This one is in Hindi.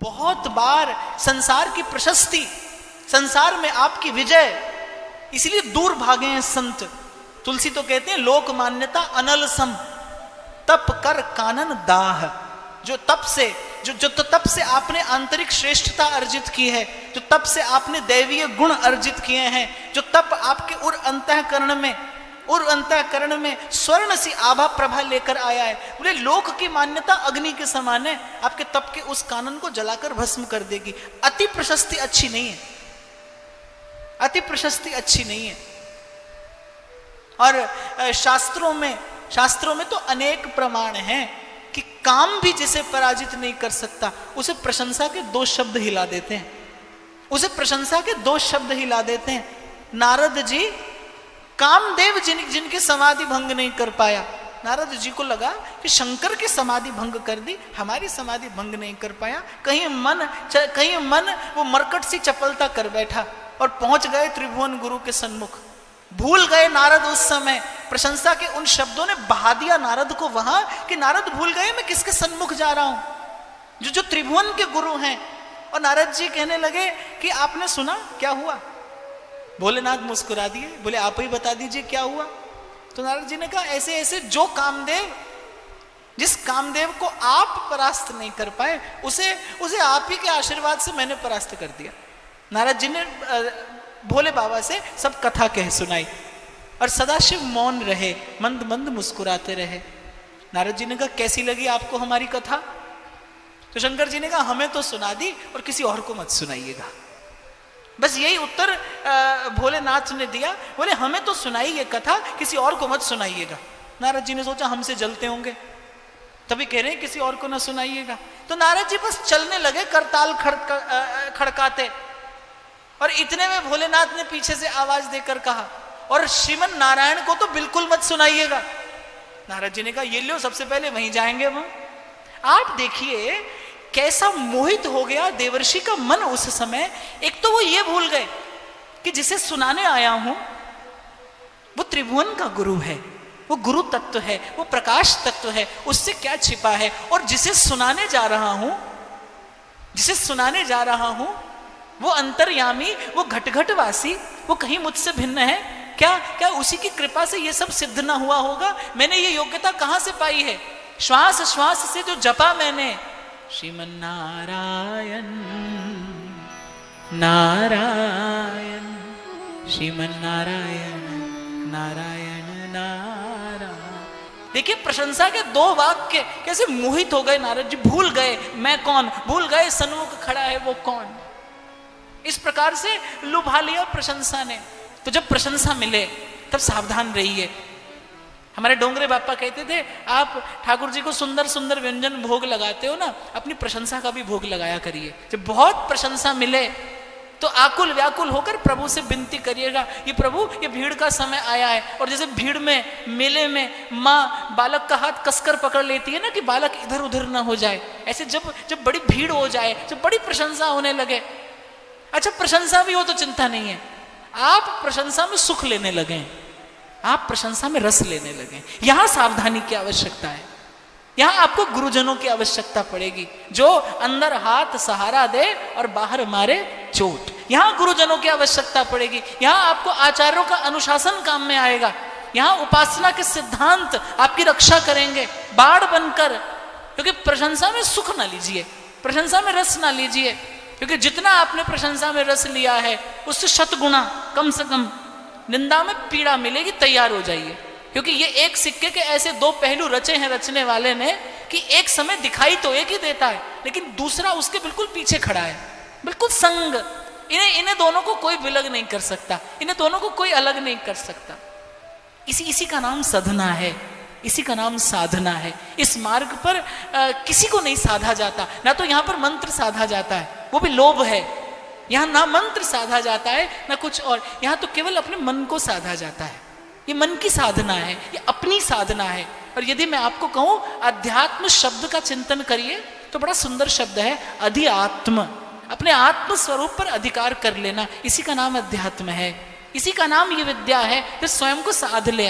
बहुत बार संसार की प्रशस्ति, संसार में आपकी विजय, इसलिए दूर भागे हैं संत। तुलसी तो कहते हैं लोक मान्यता अनल सम, तप कर कानन दाह। जो तप से जो तप से आपने आंतरिक श्रेष्ठता अर्जित की है, जो तप से आपने दैवीय गुण अर्जित किए हैं, जो तप आपके उर अंतःकरण में स्वर्ण सी आभा प्रभा लेकर आया है, बोले लोक की मान्यता अग्नि के समान है, आपके तप के उस कानन को जलाकर भस्म कर देगी। अति प्रशस्ति अच्छी नहीं है, अति प्रशस्ति अच्छी नहीं है। और शास्त्रों में तो अनेक प्रमाण हैं कि काम भी जिसे पराजित नहीं कर सकता उसे प्रशंसा के 2 शब्द हिला देते हैं, उसे प्रशंसा के 2 शब्द हिला देते हैं। नारद जी कामदेव जिनकी समाधि भंग नहीं कर पाया, नारद जी को लगा कि शंकर की समाधि भंग कर दी, हमारी समाधि भंग नहीं कर पाया। कहीं मन वो मरकट सी चपलता कर बैठा और पहुंच गए त्रिभुवन गुरु के सन्मुख। भूल गए नारद उस समय, प्रशंसा के उन शब्दों ने बहा दिया नारद को वहां कि नारद भूल गए मैं किसके सन्मुख जा रहा हूं, जो त्रिभुवन के गुरु हैं। और नारद जी कहने लगे कि आपने सुना क्या हुआ? भोलेनाथ मुस्कुरा दिए, बोले आप ही बता दीजिए क्या हुआ। तो नारद जी ने कहा ऐसे ऐसे जिस कामदेव को आप परास्त नहीं कर पाए उसे आप ही के आशीर्वाद से मैंने परास्त कर दिया। नारद जी ने भोले बाबा से सब कथा कह सुनाई और सदाशिव मौन रहे, मंद मंद मुस्कुराते रहे। नारद जी ने कहा कैसी लगी आपको हमारी कथा? तो शंकर जी ने कहा हमें तो सुना दी और किसी और को मत सुनाइएगा। बस यही उत्तर भोलेनाथ ने दिया, बोले हमें तो सुनाई ये कथा, किसी और को मत सुनाइएगा। नारद जी ने सोचा हमसे जलते होंगे, तभी कह रहे हैं किसी और को ना सुनाइएगा। तो नारद जी बस चलने लगे करताल खड़काते, और इतने में भोलेनाथ ने पीछे से आवाज देकर कहा और श्रीमन नारायण को तो बिल्कुल मत सुनाइएगा। नारद जी ने कहा ये लो सबसे पहले वहीं जाएंगे हम। आप देखिए कैसा मोहित हो गया देवर्षि का मन उस समय। एक तो वो ये भूल गए कि जिसे सुनाने आया हूं वो त्रिभुवन का गुरु है, वो गुरु तत्व है, वो प्रकाश तत्व है, उससे क्या छिपा है। और जिसे सुनाने जा रहा हूं वो अंतर्यामी, वो घटघटवासी, वो कहीं मुझसे भिन्न है क्या उसी की कृपा से ये सब सिद्ध ना हुआ होगा? मैंने ये योग्यता कहां से पाई है? श्वास श्वास से जो जपा मैंने श्रीमन नारायण नारायण श्रीमन नारायण नारायण नारायण। देखिए प्रशंसा के 2 वाक्य कैसे मोहित हो गए नारद जी, भूल गए मैं कौन, भूल गए सन्मुख खड़ा है वो कौन। इस प्रकार से लुभा लिया प्रशंसा ने। तो जब प्रशंसा मिले तब सावधान रहिए। हमारे डोंगरे बापा कहते थे आप ठाकुर जी को सुंदर सुंदर व्यंजन भोग लगाते हो ना, अपनी प्रशंसा का भी भोग लगाया करिए। जब बहुत प्रशंसा मिले तो आकुल व्याकुल होकर प्रभु से विनती करिएगा, ये प्रभु ये भीड़ का समय आया है। और जैसे भीड़ में मेले में माँ बालक का हाथ कसकर पकड़ लेती है ना कि बालक इधर उधर ना हो जाए, ऐसे जब बड़ी भीड़ हो जाए, जब बड़ी प्रशंसा होने लगे, अच्छा प्रशंसा भी हो तो चिंता नहीं है, आप प्रशंसा में सुख लेने लगे, आप प्रशंसा में रस लेने लगे, यहां सावधानी की आवश्यकता है। यहां आपको गुरुजनों की आवश्यकता पड़ेगी जो अंदर हाथ सहारा दे और बाहर मारे चोट। यहां गुरुजनों की आवश्यकता पड़ेगी, यहां आपको आचार्यों का अनुशासन काम में आएगा, यहां उपासना के सिद्धांत आपकी रक्षा करेंगे बाढ़ बनकर। क्योंकि प्रशंसा में सुख ना लीजिए, प्रशंसा में रस ना लीजिए, क्योंकि जितना आपने प्रशंसा में रस लिया है उससे 100 गुना कम से कम निंदा में पीड़ा मिलेगी। तैयार हो जाइए, क्योंकि ये एक सिक्के के ऐसे 2 पहलू रचे हैं रचने वाले ने कि एक समय दिखाई तो एक ही देता है लेकिन दूसरा उसके बिल्कुल पीछे खड़ा है, बिल्कुल संग। इन्हें दोनों को कोई विलग नहीं कर सकता, इन्हें दोनों को कोई अलग नहीं कर सकता। इसी का नाम साधना है, इसी का नाम साधना है। इस मार्ग पर किसी को नहीं साधा जाता, ना तो यहाँ पर मंत्र साधा जाता है, वो भी लोभ है। यहाँ ना मंत्र साधा जाता है ना कुछ और, यहाँ तो केवल अपने मन को साधा जाता है। ये मन की साधना है, ये अपनी साधना है। और यदि मैं आपको कहूं अध्यात्म शब्द का चिंतन करिए तो बड़ा सुंदर शब्द है अधिआत्म। अपने आत्म स्वरूप पर अधिकार कर लेना, इसी का नाम अध्यात्म है, इसी का नाम ये विद्या है जो स्वयं को साध ले।